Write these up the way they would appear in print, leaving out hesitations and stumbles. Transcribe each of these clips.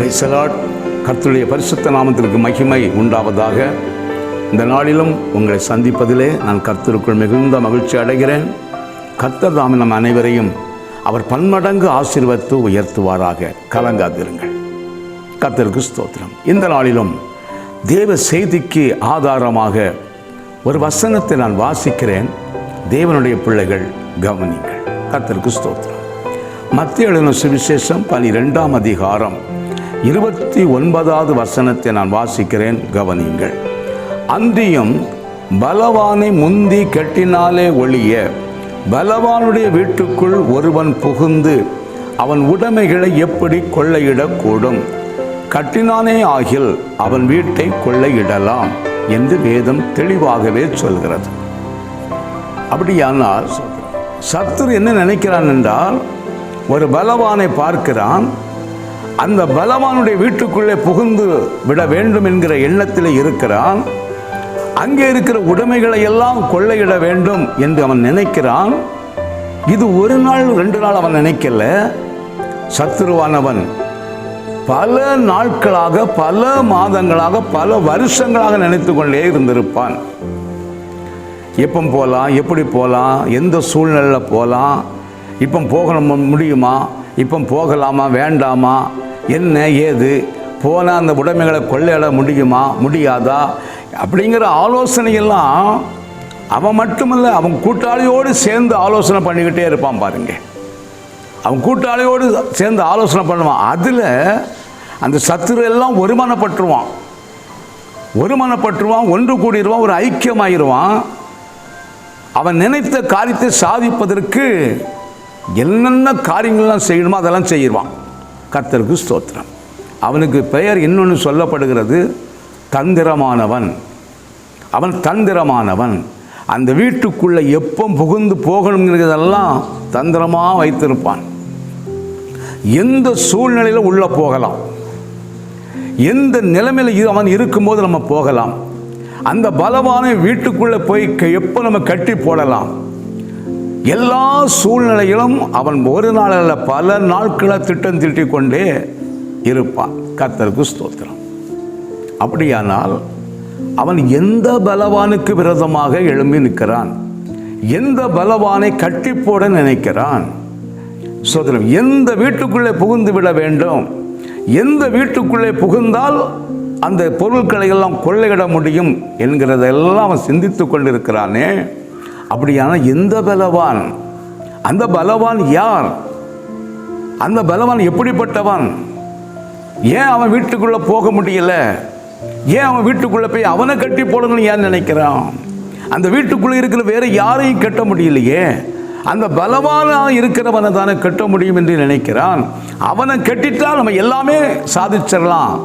Price the Lord. கர்த்தருடைய பரிசுத்த நாமத்திற்கு மகிமை உண்டாவதாக. இந்த நாளிலும் உங்களை சந்திப்பதிலே நான் கர்த்தருக்குள் மிகுந்த மகிழ்ச்சி அடைகிறேன். கர்த்தர் தாமே நம் அனைவரையும் அவர் பன்மடங்கு ஆசீர்வதித்து உயர்த்துவாராக. கலங்காதிருங்கள். கர்த்தருக்கு ஸ்தோத்திரம். இந்த நாளிலும் தேவ செய்திக்கு ஆதாரமாக ஒரு வசனத்தை நான் வாசிக்கிறேன். தேவனுடைய பிள்ளைகள் கவனிங்கள். கர்த்தருக்கு ஸ்தோத்திரம். மத்திய எழுதின சுவிசேஷம் 12ஆம் அதிகாரம் 29வது வசனத்தை நான் வாசிக்கிறேன். கவனிங்கள். அன்றியும் பலவானை முந்தி கட்டினாலே ஒழிய பலவானுடைய வீட்டுக்குள் ஒருவன் புகுந்து அவன் உடைமைகளை எப்படி கொள்ளையிடக்கூடும்? கட்டினானே ஆகில் அவன் வீட்டை கொள்ளையிடலாம் என்று வேதம் தெளிவாகவே சொல்கிறது. அப்படியானால் சத்துரு என்ன நினைக்கிறான் என்றால், ஒரு பலவானை பார்க்கிறான், அந்த பலவானுடைய வீட்டுக்குள்ளே புகுந்து விட வேண்டும் என்கிற எண்ணத்தில் இருக்கிறான். அங்கே இருக்கிற உடைமைகளை எல்லாம் கொள்ளையிட வேண்டும் என்று அவன் நினைக்கிறான். இது ஒரு நாள் 2 நாள் அவன் நினைக்கல. சத்துருவானவன் பல நாட்களாக, பல மாதங்களாக, பல வருஷங்களாக நினைத்து கொண்டே இருந்திருப்பான். எப்போ போகலாம், எப்படி போகலாம், எந்த சூழ்நிலையில் போகலாம், இப்போ போக முடியுமா, இப்போ போகலாமா வேண்டாமா, என்ன ஏது, போனால் அந்த உடைமைகளை கொள்ளையிட முடியுமா முடியாதா அப்படிங்கிற ஆலோசனையெல்லாம் அவன் மட்டுமல்ல, அவன் கூட்டாளியோடு சேர்ந்து ஆலோசனை பண்ணிக்கிட்டே இருப்பான். பாருங்க, அவன் கூட்டாளியோடு சேர்ந்து ஆலோசனை பண்ணுவான். அதில் அந்த சத்துரு எல்லாம் ஒருமனப்பட்டுருவான், ஒன்று கூடிடுவான், ஒரு ஐக்கியமாயிருவான். அவன் நினைத்த காரியத்தை சாதிப்பதற்கு என்னென்ன காரியங்கள்லாம் செய்யணுமோ அதெல்லாம் செய்வான். கர்த்தருக்கு ஸ்தோத்திரம். அவனுக்கு பெயர் இன்னொன்று சொல்லப்படுகிறது, தந்திரமானவன். அவன் தந்திரமானவன். அந்த வீட்டுக்குள்ளே எப்போ புகுந்து போகணுங்கிறதெல்லாம் தந்திரமாக வைத்திருப்பான். எந்த சூழ்நிலையில் உள்ளே போகலாம், எந்த நிலைமையில் அவன் இருக்கும்போது நம்ம போகலாம், அந்த பலவான வீட்டுக்குள்ளே போய் எப்போ நம்ம கட்டி போடலாம், எல்லா சூழ்நிலையிலும் அவன் ஒரு நாள் அல்ல பல நாட்களை திட்டம் தீட்டிக் கொண்டே இருப்பான். கர்த்தருக்கு ஸ்தோத்திரம். அப்படியானால் அவன் எந்த பலவானுக்கு விரோதமாக எழும்பி நிற்கிறான்? எந்த பலவானை கட்டி போட நினைக்கிறான்? ஸ்தோத்திரம். எந்த வீட்டுக்குள்ளே புகுந்து விட வேண்டும், எந்த வீட்டுக்குள்ளே புகுந்தால் அந்த பொருட்களை எல்லாம் கொள்ளையிட முடியும் என்கிறதெல்லாம் அவன் சிந்தித்து கொண்டிருக்கிறானே. அப்படியான எந்த பலவான்? அந்த பலவான் யார்? அந்த பலவான் எப்படிப்பட்டவன்? ஏன் அவன் வீட்டுக்குள்ளே போக முடியல? ஏன் அவன் வீட்டுக்குள்ளே போய் அவனை கட்டி போடணும்னு ஏன் நினைக்கிறான்? அந்த வீட்டுக்குள்ளே இருக்கிற வேற யாரையும் கட்ட முடியலையே. அந்த பலவானாக இருக்கிறவனை தானே கட்ட முடியும் என்று நினைக்கிறான். அவனை கட்டிட்டா நம்ம எல்லாமே சாதிச்சிடலாம்,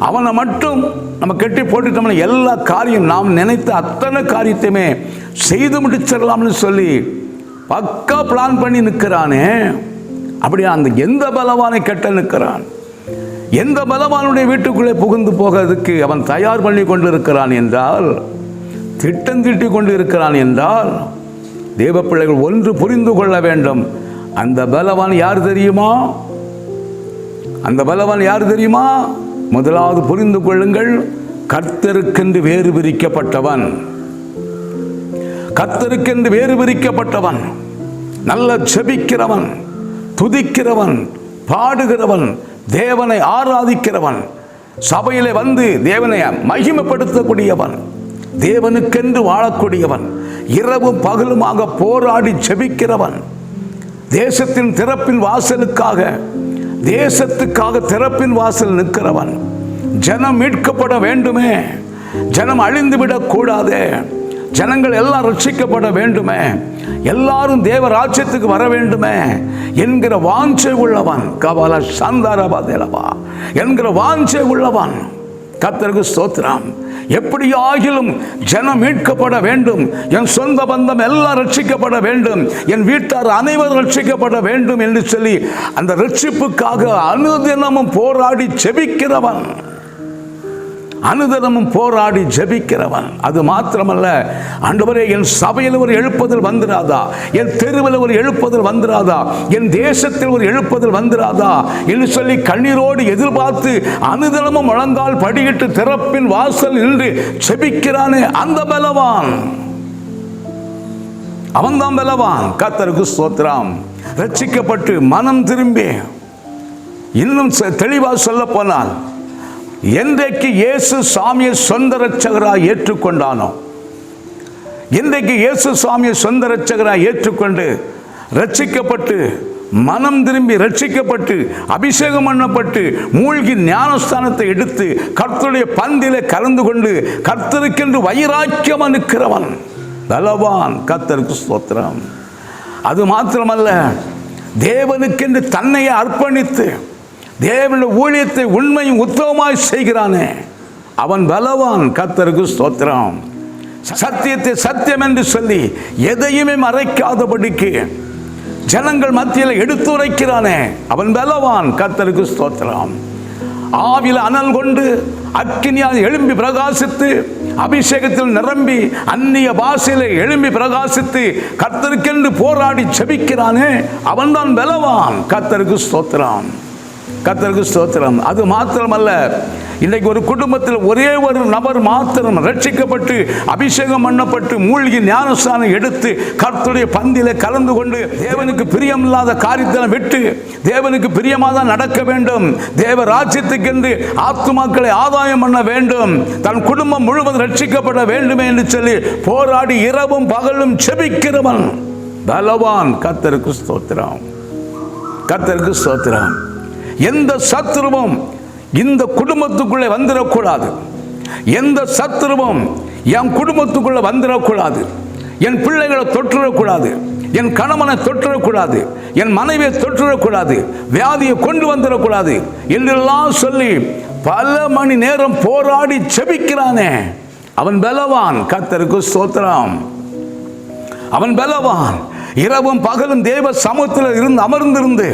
அவனை மட்டும் நம்ம கட்டி போட்டுட்டோம்னா எல்லா காரியம் நாம் நினைத்த அத்தனை காரியத்தையுமே செய்து முடிச்சிடலாம்னு சொல்லி பக்கா பிளான் பண்ணி நிற்கிறானே. அப்படியா அந்த எந்த பலவானை கட்ட நிற்கிறான்? எந்த பலவானுடைய வீட்டுக்குள்ளே புகுந்து போகிறதுக்கு அவன் தயார் பண்ணி கொண்டு இருக்கிறான் என்றால், திட்டம் தீட்டி கொண்டு இருக்கிறான் என்றால், தேவ பிள்ளைகள் ஒன்று புரிந்து கொள்ள வேண்டும். அந்த பலவான் யார் தெரியுமா? அந்த பலவான் யார் தெரியுமா? முதலாவது புரிந்து கொள்ளுங்கள், கர்த்தருக்கென்று வேறு பிரிக்கப்பட்டவன். கர்த்தருக்கென்று வேறு பிரிக்கப்பட்டவன், நல்ல செபிக்கிறவன், துதிக்கிறவன், பாடுகிறவன், தேவனை ஆராதிக்கிறவன், சபையிலே வந்து தேவனை மகிமைப்படுத்தக்கூடியவன், தேவனுக்கென்று வாழக்கூடியவன், இரவும் பகலுமாக போராடி செபிக்கிறவன், தேசத்தின் திறப்பின் வாசலுக்காக, தேசத்துக்காக திறப்பின் வாசல் நிற்கிறவன். ஜனம் மீட்கப்பட வேண்டுமே, ஜனம் அழிந்துவிடக் கூடாதே, ஜனங்கள் எல்லாம் ரட்சிக்கப்பட வேண்டுமே, எல்லாரும் தேவ ராஜ்யத்துக்கு வர வேண்டுமே என்கிற வாஞ்சை உள்ளவன். கபால சந்தாரபாதேலவா என்கிற வாஞ்சை உள்ளவன். கர்த்தருக்கு ஸ்தோத்திரம். எப்படி ஆகிலும் ஜனம் மீட்கப்பட வேண்டும், என் சொந்த பந்தம் எல்லாம் ரட்சிக்கப்பட வேண்டும், என் வீட்டார் அனைவரும் ரட்சிக்கப்பட வேண்டும் என்று சொல்லி அந்த ரட்சிப்புக்காக அனுதினமும் போராடி செபிக்கிறவன். அனுதினமும் போராடி ஜெபிக்கிறவன். அது மாத்திரமல்ல, ஆண்டவரே என் சபையில் ஒரு எழுப்புதல் வந்துராதா, என் தெருவில் ஒரு எழுப்புதல் வந்துராதா, என் தேசத்தில் ஒரு எழுப்புதல் வந்துராதா என்று சொல்லி கண்ணீரோடு எதிர்பார்த்து அனுதினமும் முழங்கால் படியிட்டு திறப்பின் வாசல் நின்று ஜெபிக்கிறானே, அந்த பலவான், அவன்தான் பலவான். கர்த்தருக்கு ஸ்தோத்திரம். ரட்சிக்கப்பட்டு மனம் திரும்பி, இன்னும் தெளிவாக சொல்ல போனால், என்றைக்கு இயேசு சாமியை சொந்த ரட்சகராக ஏற்றுக்கொண்டானோ, என்றைக்கு இயேசு சாமியை சொந்த ரட்சகராக ஏற்றுக்கொண்டு ரட்சிக்கப்பட்டு மனம் திரும்பி ரட்சிக்கப்பட்டு அபிஷேகம் பண்ணப்பட்டு மூழ்கி ஞானஸ்தானத்தை எடுத்து கர்த்தருடைய பந்திலே கலந்து கொண்டு கர்த்தருக்கென்று வைராக்கியம் நிற்கிறவன் பலவான். கர்த்தருக்கு ஸ்தோத்திரம். அது மாத்திரமல்ல, தேவனுக்கென்று தன்னையே அர்ப்பணித்து தேவனுடைய ஊழியத்தை உண்மையும் உத்தமமாய் செய்கிறானே, அவன் பலவான். கர்த்தருக்கு ஸ்தோத்திரம். சத்தியத்தை சத்தியம் என்று சொல்லி எதையுமே மறைக்காதபடிக்கு ஜனங்கள் மத்தியில் எடுத்துரைக்கிறானே, அவன் பலவான். கர்த்தருக்கு ஸ்தோத்திரம். ஆவியில் அனல் கொண்டு அக்கினியால் எழும்பி பிரகாசித்து அபிஷேகத்தில் நிரம்பி அந்நிய பாஷையில் எழும்பி பிரகாசித்து கர்த்தருக்கென்று போராடி ஜெபிக்கிறானே, அவன்தான் பலவான். கர்த்தருக்கு ஸ்தோத்திரம். கர்த்தருக்கு ஸ்தோத்திரம். அது மாத்திரமல்ல, இன்றைக்கு ஒரு குடும்பத்தில் ஒரே ஒரு நபர் மாத்திரம் ரட்சிக்கப்பட்டு அபிஷேகம் பண்ணப்பட்டு மூழ்கி ஞானஸ்தானம் எடுத்து கர்த்தருடைய பந்தியிலே கலந்து கொண்டு தேவனுக்கு பிரியமில்லாத காரியத்தை விட்டு தேவனுக்கு பிரியமாக தான் நடக்க வேண்டும், தேவ ராஜ்யத்துக்கென்று ஆத்துமாக்களை ஆதாயம் பண்ண வேண்டும், தன் குடும்பம் முழுவதும் ரட்சிக்கப்பட வேண்டுமே என்று சொல்லி போராடி இரவும் பகலும் ஜெபிக்கிறவன் பலவான். கர்த்தருக்கு ஸ்தோத்திரம். கர்த்தருக்கு ஸ்தோத்திரம். எந்த சத்துருவும் இந்த குடும்பத்துக்குள்ளே வந்துடக்கூடாது, எந்த சத்துருவும் என் குடும்பத்துக்குள்ளே வந்துடக்கூடாது, என் பிள்ளைகளை தொற்றுடக்கூடாது, என் கணவனை தொற்றுடக்கூடாது, என் மனைவியை தொற்றுடக்கூடாது, வியாதியை கொண்டு வந்துடக்கூடாது என்றெல்லாம் சொல்லி பல மணி நேரம் போராடி ஜெபிக்கிறானே, அவன் பலவான். கர்த்தருக்கு ஸ்தோத்திரம். அவன் பலவான். இரவும் பகலும் தேவ சமூகத்தில் இருந்து அமர்ந்திருந்து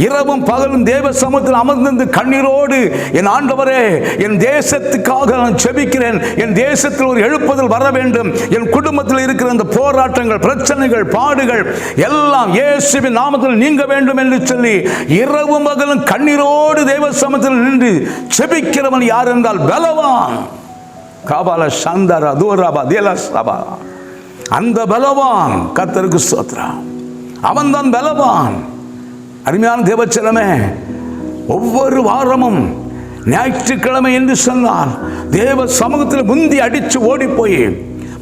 இரவும் பகலும் தேவ சமூகத்தில் அமர்ந்திருந்து கண்ணீரோடு, என் ஆண்டவரே, என் தேசத்துக்காக நான் ஜெபிக்கிறேன், என் தேசத்தில் ஒரு எழுப்புதல் வர வேண்டும், என் குடும்பத்தில் இருக்கிற அந்த போராட்டங்கள், பிரச்சனைகள், பாடுகள் எல்லாம் இயேசுவின் நாமத்தில் நீங்க வேண்டும் என்று சொல்லி இரவும் பகலும் கண்ணீரோடு தேவ சமூகத்தில் நின்று ஜெபிக்கிறவன் யார் என்றால் பலவான். காபால சந்தரா தூராபா தேலஸ்தபா, அந்த பலவான். கர்த்தருக்கு ஸ்தோத்திரம். அவன்தான் பலவான். அருமையான தேவச்சனமே, ஒவ்வொரு வாரமும் ஞாயிற்றுக்கிழமை என்று சொன்னால் தேவ சமூகத்தில் முந்தி அடித்து ஓடி போய்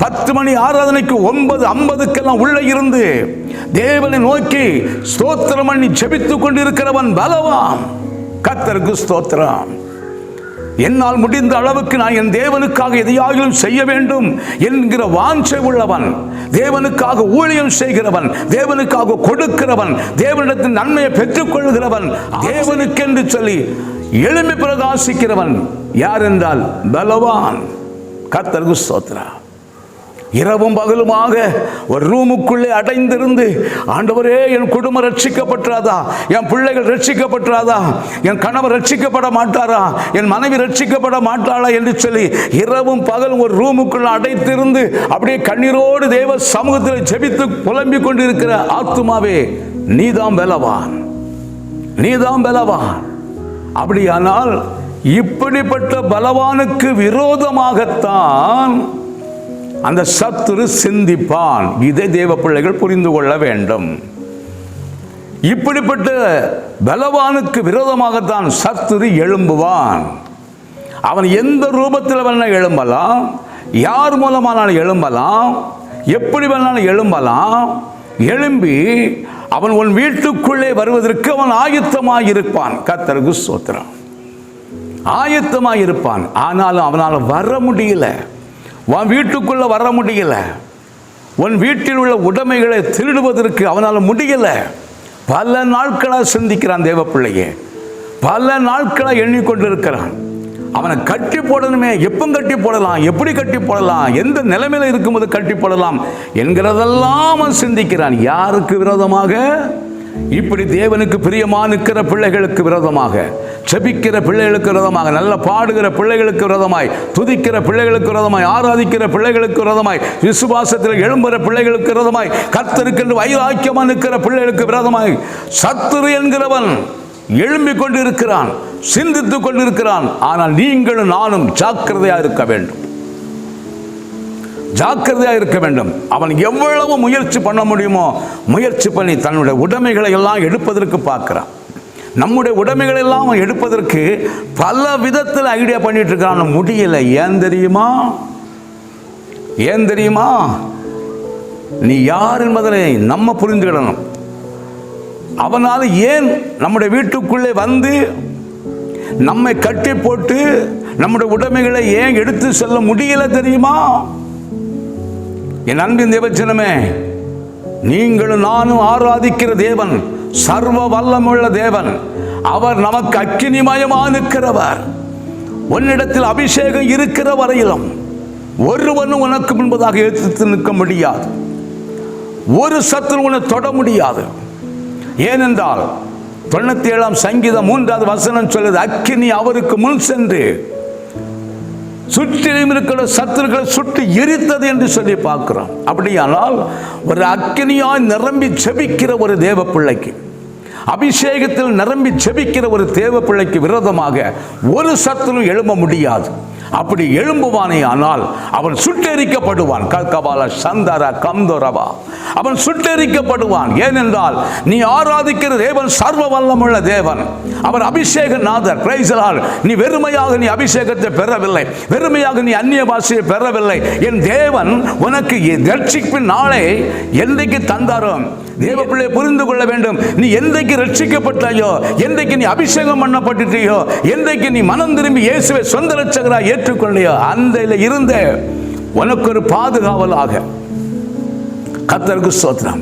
10 மணி ஆராதனைக்கு 9:50 உள்ள இருந்து தேவனை நோக்கி ஸ்தோத்திரம் பண்ணி ஜெபித்துக் கொண்டிருக்கிறவன் பலவான். கர்த்தருக்கு ஸ்தோத்திரம். என்னால் முடிந்த அளவுக்கு நான் என் தேவனுக்காக எதையாகிலும் செய்ய வேண்டும் என்கிற வாஞ்சை உள்ளவன், தேவனுக்காக ஊழியம் செய்கிறவன், தேவனுக்காக கொடுக்கிறவன், தேவனிடத்தின் நன்மையை பெற்றுக் கொள்கிறவன், தேவனுக்கென்று சொல்லி எழும்பி பிரகாசிக்கிறவன் யார் என்றால் பலவான். கர்த்தருக்கு ஸ்தோத்திரம். இரவும் பகலுமாக ஒரு ரூமுக்குள்ளே அடைந்திருந்து, ஆண்டவரே என் குடும்பம் ரட்சிக்கப்பட்டாதா, என் பிள்ளைகள் ரட்சிக்கப்பட்டாதா, என் கணவர் ரட்சிக்கப்பட மாட்டாரா, என் மனைவி ரட்சிக்கப்பட மாட்டாளா என்று சொல்லி இரவும் பகலும் ஒரு ரூமுக்குள்ள அடைத்திருந்து அப்படியே கண்ணீரோடு தேவ சமூகத்தில் ஜெபித்து புலம்பிக் கொண்டிருக்கிற ஆத்துமாவே, நீதான் பலவான், நீதான் பலவான். அப்படியானால் இப்படிப்பட்ட பலவானுக்கு விரோதமாகத்தான் அந்த சத்துரு சிந்திப்பான். இதை தேவ பிள்ளைகள் புரிந்து கொள்ள வேண்டும். இப்படிப்பட்ட பலவானுக்கு விரோதமாகத்தான் சத்துரு எழும்புவான். அவன் எந்த ரூபத்தில் வேணாலும் எழும்பலாம், யார் மூலமானாலும் எழும்பலாம், எப்படி வேணாலும் எழும்பலாம். எழும்பி அவன் உன் வீட்டுக்குள்ளே வருவதற்கு அவன் ஆயத்தமாயிருப்பான். கர்த்தருக்கு ஸ்தோத்திரம். ஆயத்தமாயிருப்பான். ஆனாலும் அவனால் வர முடியல, உன் வீட்டுக்குள்ள வர முடியல, உன் வீட்டில் உள்ள உடைமைகளை திருடுவதற்கு அவனால் முடியல. பல நாட்களாக சிந்திக்கிறான் தேவ பிள்ளையே, பல நாட்களாக எண்ணிக்கொண்டிருக்கிறான். அவனை கட்டி போடணுமே, எப்போ கட்டி போடலாம், எப்படி கட்டி போடலாம், எந்த நிலைமையில் இருக்கும்போது கட்டி போடலாம் என்கிறதெல்லாம் அவன் சிந்திக்கிறான். யாருக்கு விரோதமாக? இப்படி தேவனுக்கு பிரியமா நிற்கிற பிள்ளைகளுக்கு விரோதமாக, செபிக்கிற பிள்ளைகளுக்கு விரோதமாக, நல்ல பாடுகிற பிள்ளைகளுக்கு விரோதமாய், துதிக்கிற பிள்ளைகளுக்கு விரோதமாய், ஆராதிக்கிற பிள்ளைகளுக்கு விரோதமாய், விசுவாசத்தில் எழும்புகிற பிள்ளைகளுக்கு விரோதமாய், கர்த்தருக்கு வைராக்கியமாக நிற்கிற பிள்ளைகளுக்கு விரோதமாய் சத்துரு என்கிறவன் எழும்பிக் கொண்டிருக்கிறான், சிந்தித்துக் கொண்டிருக்கிறான். ஆனால் நீங்களும் நானும் ஜாக்கிரதையாக இருக்க வேண்டும், ஜாக்கிரதையாக இருக்க வேண்டும். அவன் எவ்வளவு முயற்சி பண்ண முடியுமோ முயற்சி பண்ணி தன்னுடைய உடைமைகளை எல்லாம் எடுப்பதற்கு பார்க்கிறான். நம்முடைய உடைமைகளை எல்லாம் அவன் எடுப்பதற்கு பல விதத்தில் ஐடியா பண்ணிட்டு இருக்கான், முடியல. ஏன் தெரியுமா? ஏன் தெரியுமா? நீ யார் என்பதை நம்ம புரிந்துவிடணும். அவனால் ஏன் நம்முடைய வீட்டுக்குள்ளே வந்து நம்மை கட்டி போட்டு நம்முடைய உடைமைகளை ஏன் எடுத்து செல்ல முடியல தெரியுமா? என் அன்பின் தேவஜனமே, நீங்களும் நானும் ஆராதிக்கிற தேவன் சர்வ வல்லமுள்ள தேவன். அவர் நமக்கு அக்கினிமயமாக நிற்கிறவர். உன்னிடத்தில் அபிஷேகம் இருக்கிற வரையிலும் ஒருவனும் உனக்கு முன்பதாக எதிர்த்து நிற்க முடியாது. ஒரு சத்துரு உன்னை தொட முடியாது. ஏனென்றால் 97 சங்கீதம் 3வது வசனம் சொல்லுது, அக்கினி அவருக்கு முன் சென்று சுற்றிலும் இருக்கிற சத்துருக்களை சுட்டு எரித்தது என்று சொல்லி பார்க்கிறோம். அப்படியானால் ஒரு அக்கினியாய் நிரம்பி செபிக்கிற ஒரு தேவ பிள்ளைக்கு, அபிஷேகத்தில் நிரம்பி செபிக்கிற ஒரு தேவ பிள்ளைக்கு விரோதமாக ஒரு சத்துரு எழும்ப முடியாது. அப்படி எழும்புவானே ஆனால் அவன் சுட்டெரிக்கப்படுவான். கல்கபால சந்தர கம்தோரவா, அவன் சுட்டெரிக்கப்படுவான். ஏனென்றால் நீ ஆராதிக்கிற தேவன் சர்வ வல்லமுள்ள தேவன். அவர் அபிஷேக நாதர். Price the Lord. நீ வெறுமையாக நீ அபிஷேகத்தை பெறவில்லை, வெறுமையாக நீ அந்நிய பாஷையை பெறவில்லை. என் தேவன் உனக்கு ரட்சிப்பின் நாளை என்றைக்கு தந்தாரோ, தேவ பிள்ளை புரிந்து கொள்ள வேண்டும். நீ என்றைக்கு ரட்சிக்கப்பட்டாயோ, என்றைக்கு நீ அபிஷேகம் பண்ணப்பட்டியோ, என்றைக்கு நீ மனம் திரும்பி இயேசுவை சொந்த ரட்சகராக ஏற்றுக்கொள்ளையோ, அந்த இருந்த உனக்கு ஒரு பாதுகாவலாக கர்த்தருக்கு ஸ்தோத்திரம்.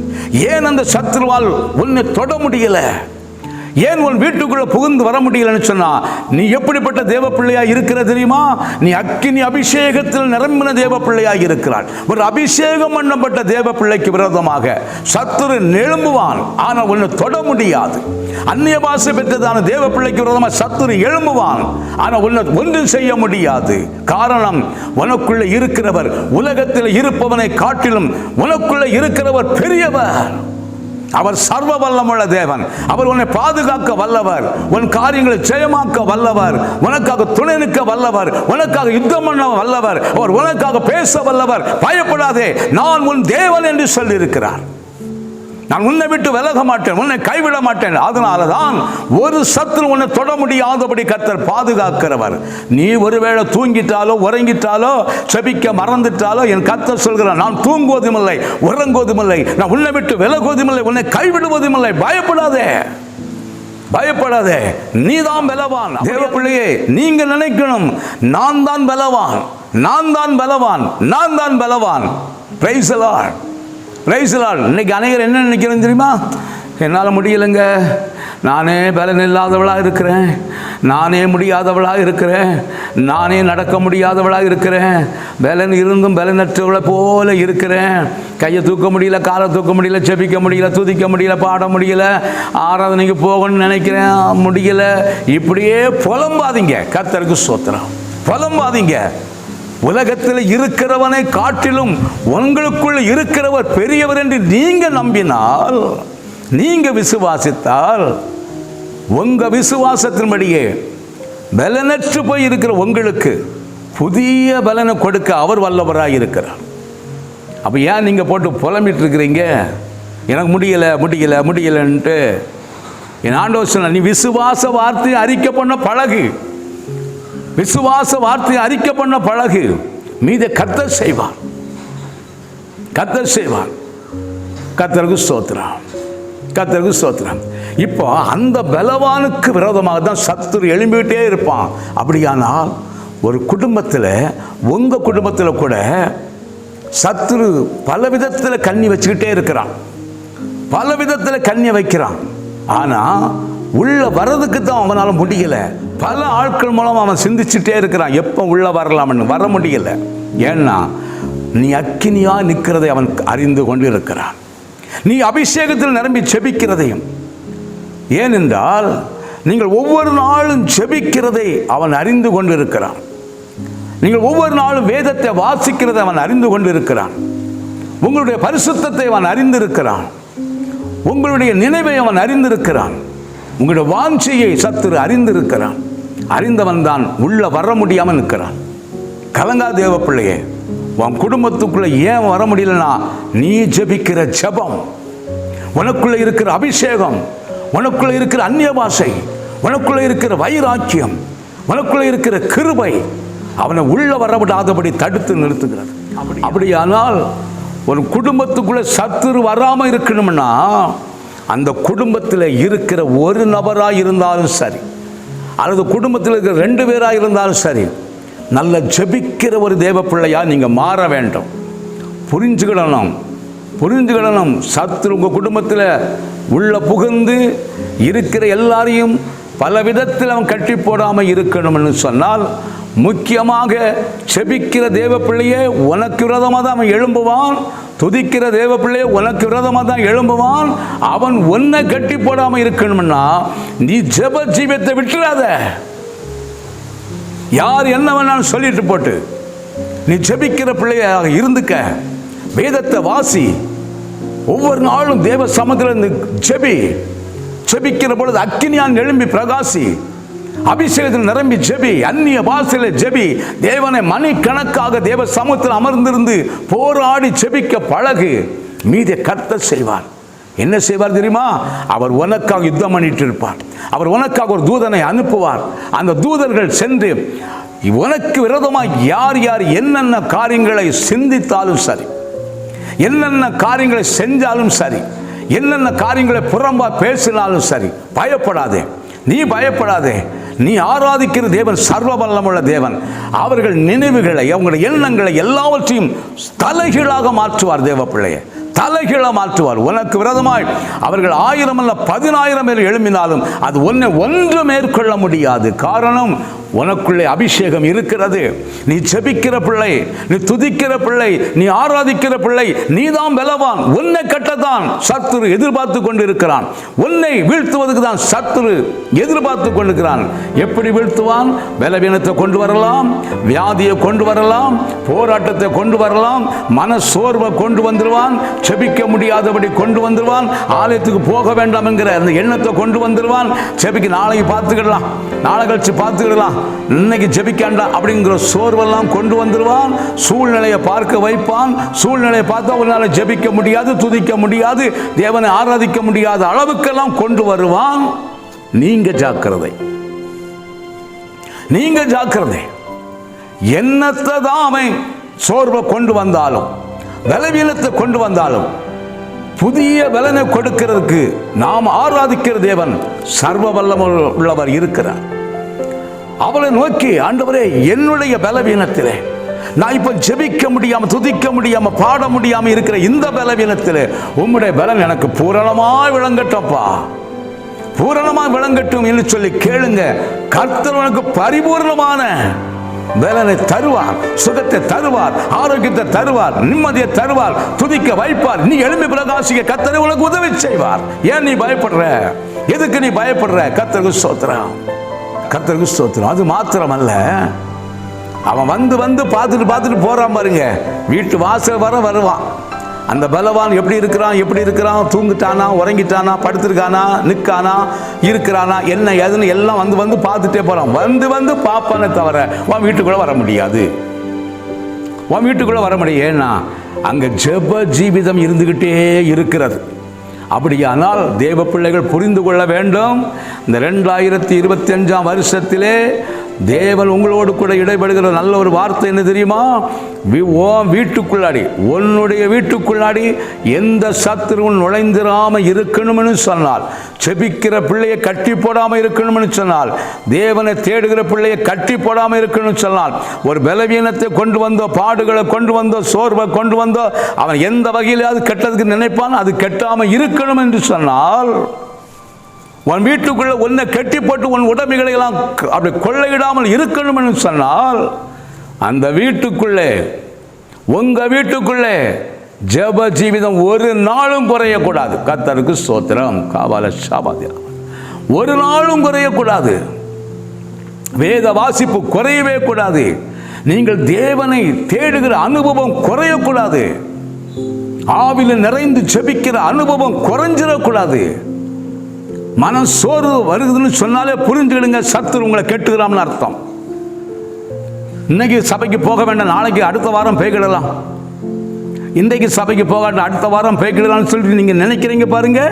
ஏன் அந்த சத்துருவால் உன்னை தொட முடியல? ஏன் உன் வீட்டுக்குள்ள புகுந்து வர முடியலன்னு சொன்னா, நீ எப்படிப்பட்ட தேவ பிள்ளையா இருக்கிற தெரியுமா? நீ அக்கினி அபிஷேகத்தில் நிரம்பின தேவ பிள்ளையா இருக்கிறான். ஒரு அபிஷேகம் பண்ணப்பட்ட தேவ பிள்ளைக்கு விரோதமாக சத்துரு எழும்புவான், ஆனால் உன்னை தொட முடியாது. அந்நிய பாஷை பெற்றதான தேவ பிள்ளைக்கு விரோதமாக சத்துரு எழும்புவான், ஆனால் உன்னை ஒன்றும் செய்ய முடியாது. காரணம், உனக்குள்ள இருக்கிறவர் உலகத்தில் இருப்பவனை காட்டிலும் உனக்குள்ள இருக்கிறவர் பெரியவர். அவர் சர்வ வல்லமுள்ள தேவன். அவர் உன்னை பாதுகாக்க வல்லவர், உன் காரியங்களை ஜெயமாக்க வல்லவர், உனக்காக துணை நிற்க வல்லவர், உனக்காக யுத்தம் பண்ண வல்லவர், அவர் உனக்காக பேச வல்லவர். பயப்படாதே, நான் உன் தேவன் என்று சொல்லி இருக்கிறார். நான் உன்னை விட்டு விலக மாட்டேன், உன்னை கைவிட மாட்டேன். அதனால தான் ஒரு சத்துரு உன்னை தொட முடியாதபடி கர்த்தர் பாதுகாக்கிறவர். நீ ஒருவேளை தூங்கிட்டாலோ உறங்கிட்டாலோ செபிக்க மறந்துட்டாலோ, என் கர்த்தர் சொல்கிறார், நான் தூங்குவதும் இல்லை உறங்குவதும் இல்லை, நான் உன்னை விட்டு விலகுவதும் இல்லை, உன்னை கைவிடுவதும் இல்லை. பயப்படாதே, பயப்படாதே, நீதான் பலவான். தேவ பிள்ளையே, நீங்க நினைக்கணும், நான் தான் பலவான், நான் தான் பலவான், நான் தான் பலவான். Praise the lord, praise the lord. இன்னைக்கு அநேகர் என்ன நினைக்கிறேன் தெரியுமா? என்னால் முடியலைங்க, நானே பலன் இல்லாதவளாக இருக்கிறேன், நானே முடியாதவளாக இருக்கிறேன், நானே நடக்க முடியாதவளாக இருக்கிறேன், பலன் இருந்தும் பலனற்றவளை போல இருக்கிறேன், கையை தூக்க முடியல, காலை தூக்க முடியல, செபிக்க முடியல, துதிக்க முடியல, பாட முடியல, ஆராதனைக்கு போகணும்னு நினைக்கிறேன், முடியல. இப்படியே புலம்பாதீங்க. கர்த்தருக்கு ஸ்தோத்திரம். புலம்பாதீங்க. உலகத்தில் இருக்கிறவனை காட்டிலும் உங்களுக்குள்ள இருக்கிறவர் பெரியவர் என்று நீங்க நம்பினால், நீங்க விசுவாசித்தால், உங்க விசுவாசத்தின்படியே பலனற்று போய் இருக்கிற உங்களுக்கு புதிய பலனை கொடுக்க அவர் வல்லவராக இருக்கிறார். அப்ப ஏன் நீங்க போட்டு புலம்பிட்டு இருக்கிறீங்க? எனக்கு முடியல முடியல முடியலன்ட்டு. என் ஆண்டவர் சொன்ன, நீ விசுவாச வார்த்தையை அறிக்கை பண்ண பழகு, விசுவாச வார்த்தையை அறிக்கை பண்ண பழகு, மீத கர்த்தர் செய்வார், கர்த்தர் செய்வார். கர்த்தருக்கு ஸ்தோத்திரம், கர்த்தருக்கு ஸ்தோத்திரம். இப்போ அந்த பலவானுக்கு விரோதமாக தான் சத்துரு எழும்பிக்கிட்டே இருப்பான். அப்படியானால் ஒரு குடும்பத்தில், உங்க குடும்பத்தில் கூட சத்துரு பல விதத்தில் கண்ணி வச்சுக்கிட்டே இருக்கிறான், பல விதத்தில் கண்ணி வைக்கிறான். ஆனால் உள்ள வர்றதுக்கு தான் அவனால் முடியல. பல ஆட்கள் மூலம் அவன் சிந்திச்சுட்டே இருக்கிறான், எப்போ உள்ள வரலாம்னு. வர முடியல. ஏன்னா நீ அக்கினியா நிற்கிறதை அவன் அறிந்து கொண்டு இருக்கிறான். நீ அபிஷேகத்தில் நிரம்பி செபிக்கிறதையும், ஏனென்றால் நீங்கள் ஒவ்வொரு நாளும் ஜெபிக்கிறதை அவன் அறிந்து கொண்டிருக்கிறான். நீங்கள் ஒவ்வொரு நாளும் வேதத்தை வாசிக்கிறதை அவன் அறிந்து கொண்டிருக்கிறான். உங்களுடைய பரிசுத்தத்தை அவன் அறிந்திருக்கிறான். உங்களுடைய நினைவை அவன் அறிந்திருக்கிறான். உங்களுடைய வாஞ்சையை சத்துரு அறிந்திருக்கிறான். அறிந்தவன் தான் உள்ள வர முடியாமல் இருக்கிறான். கலங்கா தேவ பிள்ளையே, உன் குடும்பத்துக்குள்ள ஏன் வர முடியலன்னா நீ ஜெபிக்கிற ஜெபம், உனக்குள்ள இருக்கிற அபிஷேகம், உனக்குள்ள இருக்கிற அந்நிய பாஷை, உனக்குள்ள இருக்கிற வைராக்கியம், உனக்குள்ள இருக்கிற கிருபை அவனை உள்ள வரவிடாதபடி தடுத்து நிறுத்துகிறது. அப்படியானால் ஒரு குடும்பத்துக்குள்ள சத்துரு வராமல் இருக்கணும்னா அந்த குடும்பத்தில் இருக்கிற ஒரு நபராக இருந்தாலும் சரி, அல்லது குடும்பத்தில் இருக்கிற 2 பேராக இருந்தாலும் சரி, நல்ல ஜெபிக்கிற ஒரு தேவ பிள்ளையா நீங்கள் மாற வேண்டும். புரிஞ்சுக்கிடணும். சத்துரு உங்கள் குடும்பத்தில் உள்ள புகுந்து இருக்கிற எல்லாரையும் பல விதத்தில் அவன் கட்டி போடாமல் இருக்கணும்னு சொன்னால், முக்கியமாக ஜெபிக்கிற தேவ பிள்ளையே உனக்கு விரோதமாக தான் அவன் எழும்புவான். துதிக்கிற தேவ பிள்ளையே உனக்கு விரோதமாக தான் எழும்புவான். அவன் ஒன்றை கட்டி போடாமல் இருக்கணும்னா நீ ஜெப ஜீவியத்தை விட்டுறாத. யார் என்ன வேணாலும் சொல்லிட்டு போட்டு நீ ஜெபிக்கிற பிள்ளையாக இருந்துக்க. வேதத்தை வாசி. ஒவ்வொரு நாளும் தேவ சமூகத்தில் ஜெபிக்கிற பொழுது அக்கினியான் எழும்பி பிரகாசி. அபிஷேகத்தில் நிரம்பி ஜெபி. அந்நிய பாஷையில ஜெபி. தேவனை மணிக்கணக்காக தேவ சமூகத்தில் அமர்ந்திருந்து போராடி ஜெபிக்க பழகு. மீதி கர்த்தர் செய்வார். என்ன செய்வார் தெரியுமா? அவர் உனக்காக யுத்தம் பண்ணிட்டு இருப்பார். அவர் உனக்காக ஒரு தூதனை அனுப்புவார். அந்த தூதர்கள் சென்று உனக்கு விரோதமாக யார் யார் என்னென்ன காரியங்களை சிந்தித்தாலும் சரி, என்னென்ன காரியங்களை செஞ்சாலும் சரி, என்னென்ன காரியங்களை புறம்பா பேசினாலும் சரி, பயப்படாதே. நீ பயப்படாதே. நீ ஆராதிக்கிற தேவன் சர்வ வல்லமுள்ள தேவன். அவர்கள் நினைவுகளை, அவங்களுடைய எண்ணங்களை எல்லாவற்றையும் தலைகீழாக மாற்றுவார். தேவ பிள்ளையை தலைகீழ மாற்றுவார். உனக்கு விரோதமாய் அவர்கள் 1000 அல்ல 10,000 பேர் எழும்பினாலும் அது ஒன்று மேற்கொள்ள முடியாது. காரணம், உனக்குள்ளே அபிஷேகம் இருக்கிறது. நீ ஜெபிக்கிற பிள்ளை, நீ துதிக்கிற பிள்ளை, நீ ஆராதிக்கிற பிள்ளை, நீதான் பலவான். உன்னை கட்டத்தான் சத்துரு எதிர்பார்த்து கொண்டிருக்கிறான். உன்னை வீழ்த்துவதற்கு தான் சத்துரு எதிர்பார்த்து கொண்டிருக்கிறான். எப்படி வீழ்த்துவான்? பலவீனத்தை கொண்டு வரலாம், வியாதியை கொண்டு வரலாம், போராட்டத்தை கொண்டு வரலாம், மன சோர்வை கொண்டு வந்துடுவான், ஜெபிக்க முடியாதபடி கொண்டு வந்துடுவான், ஆலயத்துக்கு போக வேண்டாம் என்கிற அந்த எண்ணத்தை கொண்டு வந்துடுவான். ஜெபிக்க நாளைக்கு பார்த்துக்கிடலாம், நாளை கழிச்சு பார்த்துக்கிடலாம், இன்னைக்கு ஜெபிக்காண்டா அப்படிங்கிற சோர்வெல்லாம் கொண்டு வந்துடுவான். சூழ்நிலையை பார்க்க வைப்பான். சூழ்நிலையை பார்த்தா ஒரு நாள் ஜெபிக்க முடியாது, துதிக்க முடியாது, தேவனை ஆராதிக்க முடியாத அளவுக்கெல்லாம் கொண்டு வருவான். நீங்க ஜாக்கிரதை. என்னத்தை தான் அவன் சோர்வை கொண்டு வந்தாலும், பலவீனத்தை கொண்டு வந்தாலும், புதிய பலனை கொடுக்கிறதுக்கு நாம் ஆராதிக்கிற தேவன் சர்வ வல்லமுள்ளவர் இருக்கிறார். அவளை நோக்கி, ஆண்டவரே, என்னுடைய பலவீனத்திலே நான் இப்ப ஜெபிக்க முடியாம, துதிக்க முடியாம, பாட முடியாம இருக்கிற இந்த பலவீனத்திலே உம்முடைய பலன் எனக்கு பூரணமாய் விளங்கட்டப்பா, பூரணமாய் விளங்கட்டும் என்று சொல்லி கேளுங்க. கர்த்தர் உனக்கு பரிபூர்ணமான பலனை தருவார், சுகத்தை தருவார், ஆரோக்கியத்தை தருவார், நிம்மதியை தருவார், துதிக்க வைப்பார். நீ எழும்பி பிரகாசிக்க கர்த்தர் உனக்கு உதவி செய்வார். ஏன் நீ பயப்படுற? எதுக்கு நீ பயப்படுற? கர்த்தருக்கு ஸ்தோத்திரம், கர்த்தருக்கு ஸ்தோத்திரம். அது மாத்திரமல்ல, அவன் வந்து பார்த்துட்டு போறான் பாருங்க. வீட்டு வாசல் வருவான். அந்த பலவான் எப்படி இருக்கிறான், தூங்கிட்டானா, உறங்கிட்டானா, படுத்திருக்கானா, நிற்கானா, இருக்கிறானா, என்ன ஏதுன்னு எல்லாம் வந்து பார்த்துட்டே போறான். வந்து பார்ப்பானே தவிர உன் வீட்டுக்குள்ள வர முடியாது. ஏன்னா அங்க ஜெப ஜீவிதம் இருந்துகிட்டே இருக்கிறது. அப்படியானால் தேவ பிள்ளைகள் புரிந்து கொள்ள வேண்டும். இந்த 2025 வருஷத்திலே தேவன் உங்களோடு கூட இடைபடுகிற நல்ல ஒரு வார்த்தை என்ன தெரியுமா? உன்னுடைய வீட்டுக்குள்ளாடி எந்த சத்துருவும் நுழைந்திராம இருக்கணும்னு சொன்னால், செபிக்கிற பிள்ளையை கட்டி போடாம இருக்கணும்னு சொன்னால், தேவனை தேடுகிற பிள்ளையை கட்டி போடாம இருக்கணும்னு சொன்னால், ஒரு பலவீனத்தை கொண்டு வந்தோ, பாடுகளை கொண்டு வந்தோ, சோர்வை கொண்டு வந்தோ, அவன் எந்த வகையிலாவது கெட்டதுக்கு நினைப்பான். அது கெட்டாம இருக்கணும் என்று சொன்னால், உன் வீட்டுக்குள்ள உன்னை கட்டி போட்டு உன் உடைமைகளை எல்லாம் அப்படி கொள்ளையிடாமல் இருக்கணும் என்று சொன்னால், அந்த வீட்டுக்குள்ளே, உங்க வீட்டுக்குள்ளே ஜெப ஜீவிதம் ஒரு நாளும் குறையக்கூடாது. கர்த்தருக்கு ஸ்தோத்திரம். காபால ஷாபாதியா. ஒரு நாளும் குறையக்கூடாது. வேத வாசிப்பு குறையவே கூடாது. நீங்கள் தேவனை தேடுகிற அனுபவம் குறையக்கூடாது. ஆவில நிறைந்து ஜெபிக்கிற அனுபவம் குறைஞ்சிடக்கூடாது. மன சோர்வு வருதுன்னு சொன்னாலே புரிஞ்சுக்கிடுங்க, சத்துரு உங்களை கெட்டுக்கிறான்னு அர்த்தம். இன்னைக்கு சபைக்கு போக வேண்டாம், நாளைக்கு அடுத்த வாரம் போய்கிடலாம். இன்றைக்கு சபைக்கு போகாட்ட அடுத்த வாரம் போய்கிடலாம்னு சொல்லிட்டு நீங்கள் நினைக்கிறீங்க பாருங்க,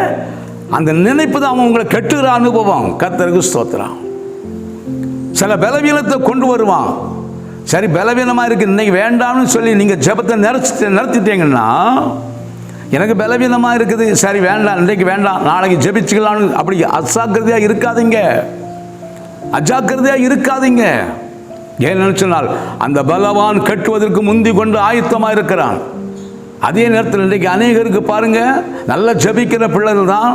அந்த நினைப்பு தான் அவன் உங்களை கெட்டுகிற அனுபவம். கர்த்தருக்கு ஸ்தோத்திரம். சில பலவீனத்தை கொண்டு வருவான். சரி, பலவீனமாக இருக்குது இன்னைக்கு வேண்டாம்னு சொல்லி நீங்கள் ஜெபத்தை நிறுத்திட்டீங்கன்னா, எனக்கு பலவீனமாக இருக்குது, சரி வேண்டாம், இன்றைக்கு வேண்டாம், நாளைக்கு ஜெபிச்சுக்கலாம்னு அப்படி அஜாக்கிரதையாக இருக்காதீங்க. அஜாக்கிரதையாக இருக்காதீங்க. ஏன்னு சொன்னால் அந்த பலவான் கட்டுவதற்கு முந்தி கொண்டு ஆயத்தமாக இருக்கிறான். அதே நேரத்தில் இன்றைக்கு அநேகருக்கு பாருங்க, நல்ல ஜெபிக்கிற பிள்ளைகள் தான்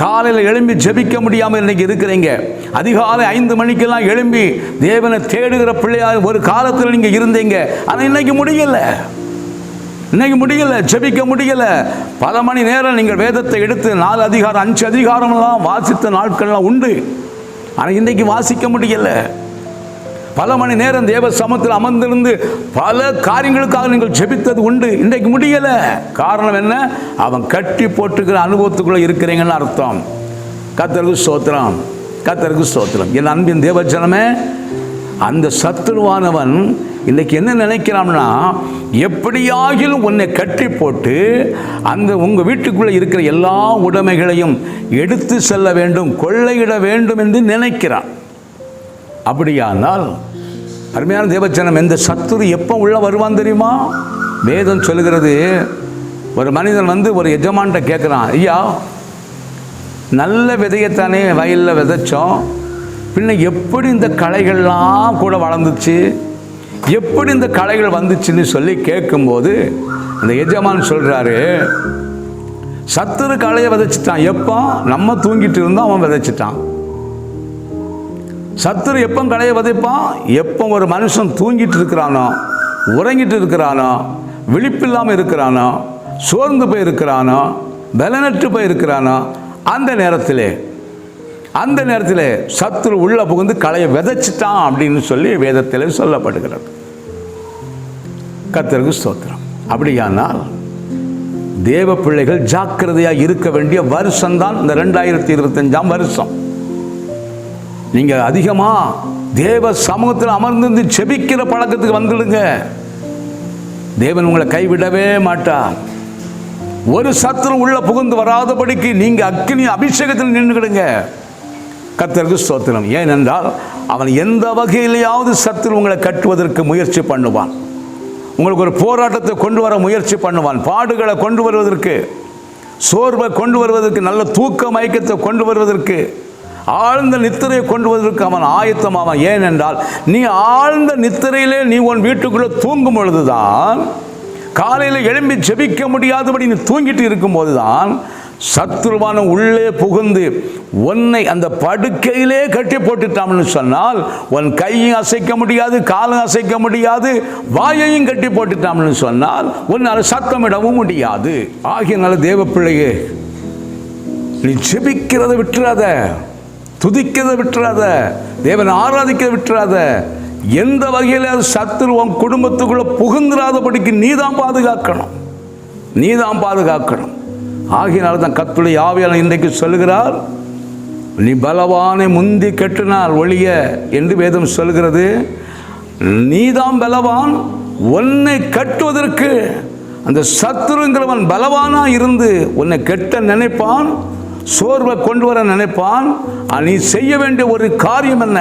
காலையில் எழும்பி ஜெபிக்க முடியாமல் இன்றைக்கி இருக்கிறீங்க. அதிகாலை 5 மணிக்கெல்லாம் எழும்பி தேவனை தேடுகிற பிள்ளையாக ஒரு காலத்தில் நீங்கள் இருந்தீங்க. ஆனால் இன்னைக்கு முடியலை, இன்னைக்கு முடியலை, ஜெபிக்க முடியலை. பல மணி நேரம் நீங்கள் வேதத்தை எடுத்து 4 அதிகாரம் 5 அதிகாரம்லாம் வாசித்த நாட்கள்லாம் உண்டு. ஆனால் இன்றைக்கு வாசிக்க முடியலை. பல மணி நேரம் தேவ சமத்தில் அமர்ந்திருந்து பல காரியங்களுக்காக நீங்கள் ஜெபித்தது உண்டு, இன்றைக்கு முடியலை. காரணம் என்ன? அவன் கட்டி போட்டுக்கிற அனுபவத்துக்குள்ளே இருக்கிறீங்கன்னு அர்த்தம். கர்த்தருக்கு ஸ்தோத்திரம், கர்த்தருக்கு ஸ்தோத்திரம். என் அன்பின் தேவஜனமே, அந்த சத்துருவானவன் இன்னைக்கு என்ன நினைக்கிறான்னா, எப்படியாகிலும் உன்னை கட்டி போட்டு அந்த உங்கள் வீட்டுக்குள்ளே இருக்கிற எல்லா உடைமைகளையும் எடுத்து செல்ல வேண்டும், கொள்ளையிட வேண்டும் என்று நினைக்கிறான். அப்படியானால் அருமையான தேவச்சனம், இந்த சத்துரு எப்போ உள்ள வருவான் தெரியுமா? வேதம் சொல்லுகிறது, ஒரு மனிதன் வந்து ஒரு எஜமான்கிட்ட கேட்குறான், ஐயா நல்ல விதையத்தானே வயலில் விதைச்சோம், பின்ன எப்படி இந்த களைகள்லாம் கூட வளர்ந்துச்சு, எப்படி இந்த களைகள் வந்துச்சுன்னு சொல்லி கேட்கும்போது அந்த எஜமான் சொல்கிறாரு, சத்துரு களையை விதைச்சிட்டான். எப்போ? நம்ம தூங்கிட்டு இருந்தோம் அவன் விதைச்சிட்டான். சத்துரு எப்போ களையை விதைப்பான்? எப்போ ஒரு மனுஷன் தூங்கிட்டு இருக்கிறானோ, உறங்கிட்டு இருக்கிறானோ, விழிப்பில்லாமல் இருக்கிறானோ, சோர்ந்து போய் இருக்கிறானோ, பலனற்று போய் இருக்கிறானோ, அந்த நேரத்தில் சத்துரு உள்ள புகுந்து களையை விதைச்சிட்டான் அப்படின்னு சொல்லி வேதத்தில் சொல்லப்படுகிறது. கர்த்தருக்கு ஸ்தோத்திரம். அப்படியானால் தேவ பிள்ளைகள் ஜாக்கிரதையாக இருக்க வேண்டிய வருஷம்தான் இந்த 2025ஆம் வருஷம். நீங்கள் அதிகமாக தேவ சமூகத்தில் அமர்ந்து ஜெபிக்கிற பழக்கத்துக்கு வந்துடுங்க. தேவன் உங்களை கைவிடவே மாட்டார். ஒரு சத்துரு உள்ள புகுந்து வராதபடிக்கு நீங்கள் அக்கினி அபிஷேகத்தில் நின்றுக்கிடுங்க. கர்த்தருக்கு ஸ்தோத்திரம். ஏனென்றால் அவன் எந்த வகையிலேயாவது சத்துரு உங்களை கட்டுவதற்கு முயற்சி பண்ணுவான். உங்களுக்கு ஒரு போராட்டத்தை கொண்டு வர முயற்சி பண்ணுவான். பாடுகளை கொண்டு வருவதற்கு, சோர்வை கொண்டு வருவதற்கு, நல்ல தூக்க மயக்கத்தை கொண்டு வருவதற்கு, ஆழ்ந்த நித்திரையை கொண்டு வருவதற்கு அவன் ஆயத்தமாவான். ஏனென்றால் நீ ஆழ்ந்த நித்திரையிலே நீ உன் வீட்டுக்குள்ளே தூங்கும் பொழுதுதான், காலையில் எழும்பி ஜெபிக்க முடியாதபடி நீ தூங்கிட்டு இருக்கும்போது தான் சத்துருவான உள்ளே புகுந்து உன்னை அந்த படுக்கையிலே கட்டி போட்டுட்டான்னு சொன்னால், உன் கையும் அசைக்க முடியாது, காலும் அசைக்க முடியாது, வாயையும் கட்டி போட்டுட்டான்னு சொன்னால் உன்னால் சத்தமிடவும் முடியாது. ஆகியனால தேவ பிள்ளையே, நீ ஜெபிக்கிறத விட்டுறாத, துதிக்கிறத விட்டுறாத, தேவனை ஆராதிக்கிறத விட்டுறாத. எந்த வகையில் சத்துரு உன் குடும்பத்துக்குள்ள புகுந்துராதபடிக்கு நீதான் பாதுகாக்கணும், நீதான் பாதுகாக்கணும். ஆகியனால தான் கர்த்தருடைய ஆவியானவர் இன்றைக்கு சொல்லுகிறார், நீ பலவானை முந்தி கட்டினால் ஒழிய என்று வேதம் சொல்கிறது. நீதான் பலவான். உன்னை கட்டுவதற்கு அந்த சத்துருங்கிறவன் பலவானா இருந்து உன்னை கெட்ட நினைப்பான், சோர்வை கொண்டு வர நினைப்பான். நீ செய்ய வேண்டிய ஒரு காரியம் என்ன?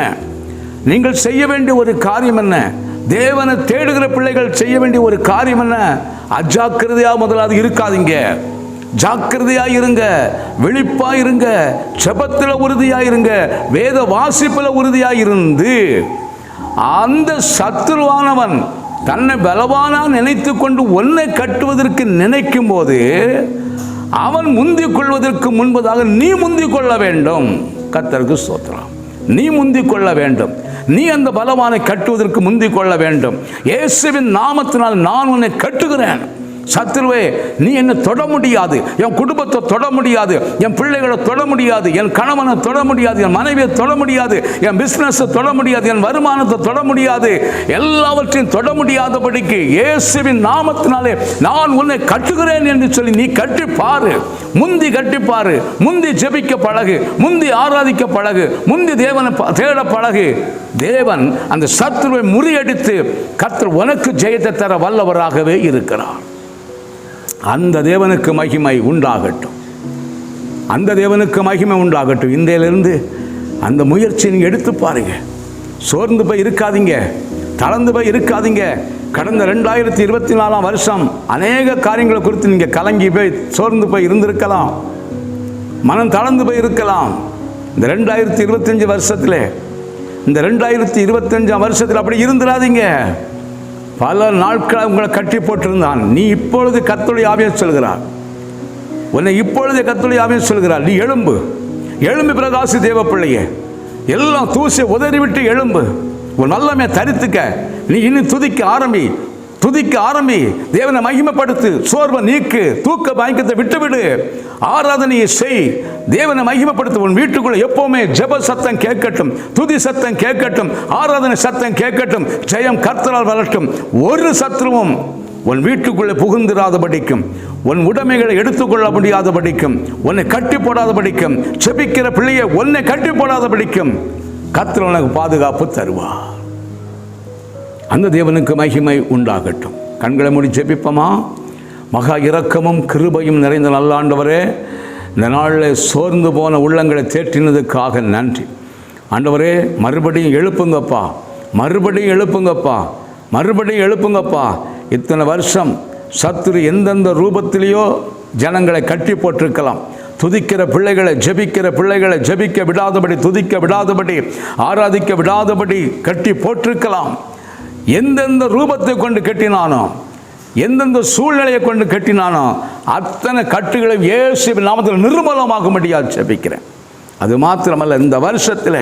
நீங்கள் செய்ய வேண்டிய ஒரு காரியம் என்ன? தேவனை தேடுகிற பிள்ளைகள் செய்ய வேண்டிய ஒரு காரியம் என்ன? அஜாக்கிரதையாக முதலாவது இருக்காதீங்க, ஜாக்கிரதையாக இருங்க, விழிப்பாக இருங்க, ஜெபத்தில் உறுதியாக இருங்க, வேத வாசிப்பில் உறுதியாக இருந்து அந்த சத்துருவானவன் தன்னை பலவானா நினைத்து கொண்டு உன்னை கட்டுவதற்கு நினைக்கும் போது அவன் முந்திக் கொள்வதற்கு முன்பதாக நீ முந்திக் கொள்ள வேண்டும். கர்த்தருக்கு ஸ்தோத்திரம். நீ முந்திக் கொள்ள வேண்டும். நீ அந்த பலவானை கட்டுவதற்கு முந்திக் கொள்ள வேண்டும். இயேசுவின் நாமத்தினால் நான் உன்னை கட்டுகிறேன். சத்துருவே, நீ என்னை தொட முடியாது, என் குடும்பத்தை தொட முடியாது, என் பிள்ளைகளை தொட முடியாது, என் கணவனை தொட முடியாது, என் மனைவியை தொட முடியாது, என் பிசினஸை தொட முடியாது, என் வருமானத்தை தொட முடியாது, எல்லாவற்றையும் தொட முடியாதபடிக்கு இயேசுவின் நாமத்தினாலே நான் உன்னை கட்டுகிறேன் என்று சொல்லி நீ கட்டிப்பாரு. முந்தி கட்டிப்பாரு, முந்தி ஜெபிக்க பழகு, முந்தி ஆராதிக்க பழகு, முந்தி தேவனை தேட பழகு. தேவன் அந்த சத்துருவை முறியடித்து கர்த்தர் உனக்கு ஜெயத்தை தர வல்லவராகவே இருக்கிறார். அந்த தேவனுக்கு மகிமை உண்டாகட்டும், அந்த தேவனுக்கு மகிமை உண்டாகட்டும். இந்தியிலிருந்து அந்த முயற்சியை நீங்கள் எடுத்து பாருங்க. சோர்ந்து போய் இருக்காதீங்க, தளர்ந்து போய் இருக்காதீங்க. கடந்த 2024 வருஷம் அநேக காரியங்களை குறித்து நீங்கள் கலங்கி போய் சோர்ந்து போய் இருந்திருக்கலாம், மனம் தளர்ந்து போய் இருக்கலாம். இந்த 2025 வருஷத்தில், இந்த 2025 வருஷத்தில் அப்படி இருந்துடாதீங்க. பல நாட்கள் உங்களை கட்டி போட்டிருந்தான். நீ இப்பொழுது கர்த்தருடைய ஆவியை சொல்கிறார், உன்னை இப்பொழுது கர்த்தருடைய ஆவியை சொல்கிறார். நீ எழும்பு, எழும்பு பிரகாசி தேவ பிள்ளையே, எல்லாம் தூசி உதறிவிட்டு எழும்பு, உன் வல்லமையை தரித்துக்க. நீ இன்னும் துதிக்க ஆரம்பி, துதிக்க ஆரம்பி, தேவனை மகிமைப்படுத்து, சோர்வை நீக்கு, தூக்க பயக்கத்தை விட்டுவிடு, ஆராதனையை செய், தேவனை மகிமைப்படுத்து. உன் வீட்டுக்குள்ள எப்பவுமே ஜெப சத்தம் கேட்கட்டும், துதி சத்தம் கேட்கட்டும், ஆராதனை சத்தம் கேட்கட்டும். ஜெயம் கர்த்தரால் வரட்டும். ஒரு சத்துருவும் உன் வீட்டுக்குள்ளே புகுந்திராதபடிக்கும், உன் உடைமைகளை எடுத்துக்கொள்ள முடியாதபடிக்கும், உன்னை கட்டி போடாதபடிக்கும், செபிக்கிற பிள்ளையை உன்னை கட்டி போடாதபடிக்கும் கர்த்தர் உனக்கு பாதுகாப்பு தருவார். அந்த தேவனுக்கு மகிமை உண்டாகட்டும். கண்களை மூடி ஜெபிப்போமா? மகா இரக்கமும் கிருபையும் நிறைந்த நல்ல ஆண்டவரே, இந்த நாளில் சோர்ந்து போன உள்ளங்களை தேற்றினதுக்காக நன்றி ஆண்டவரே. மறுபடியும் எழுப்புங்கப்பா, மறுபடியும் எழுப்புங்கப்பா, மறுபடியும் எழுப்புங்கப்பா. இத்தனை வருஷம் சத்துரு எந்தெந்த ரூபத்திலேயோ ஜனங்களை கட்டி போட்டிருக்கலாம். துதிக்கிற பிள்ளைகளை, ஜெபிக்கிற பிள்ளைகளை ஜெபிக்க விடாதபடி, துதிக்க விடாதபடி, ஆராதிக்க விடாதபடி கட்டி போட்டிருக்கலாம். எந்தெந்த ரூபத்தை கொண்டு கட்டினானோ, எந்தெந்த சூழ்நிலையை கொண்டு கட்டினானோ, அத்தனை கட்டுகளை இயேசுவின் நாமத்தில் நிர்மூலமாகும்படியாக ஜெபிக்கிறேன். அது மாத்திரமல்ல, இந்த வருஷத்தில்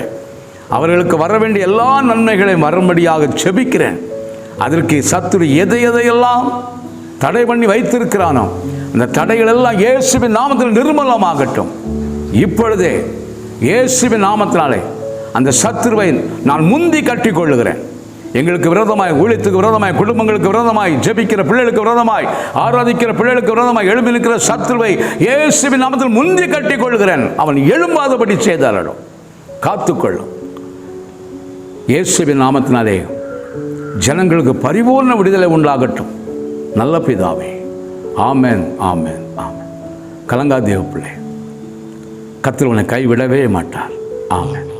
அவர்களுக்கு வர வேண்டிய எல்லா நன்மைகளையும் வரும்படியாக ஜெபிக்கிறேன். அதற்கு சத்துரு எதையெல்லாம் தடை பண்ணி வைத்திருக்கிறானோ, அந்த தடைகள் எல்லாம் இயேசுவின் நாமத்தில் நிர்மூலமாகட்டும். இப்பொழுதே இயேசுவின் நாமத்தினாலே அந்த சத்துருவை நான் முந்தி கட்டி கொள்ளுகிறேன். எங்களுக்கு விரோதமாய், ஊழியத்துக்கு விரோதமாய், குடும்பங்களுக்கு விரோதமாய், ஜெபிக்கிற பிள்ளைகளுக்கு விரோதமாய், ஆராதிக்கிற பிள்ளைகளுக்கு விரோதமாய் எழும்பி நிற்கிற சத்துருவை இயேசுவின் நாமத்தில் முந்தி கட்டி கொள்கிறேன். அவன் எழும்பாதபடி செய்தாலும் காத்துக்கொள்ளும். இயேசுவின் நாமத்தினாலே ஜனங்களுக்கு பரிபூர்ண விடுதலை உண்டாகட்டும். நல்ல பிதாவே, ஆமென், ஆமென், ஆமென். கலங்காதேவ பிள்ளை, கர்த்தர் உன்னை கைவிடவே மாட்டார். ஆமென்.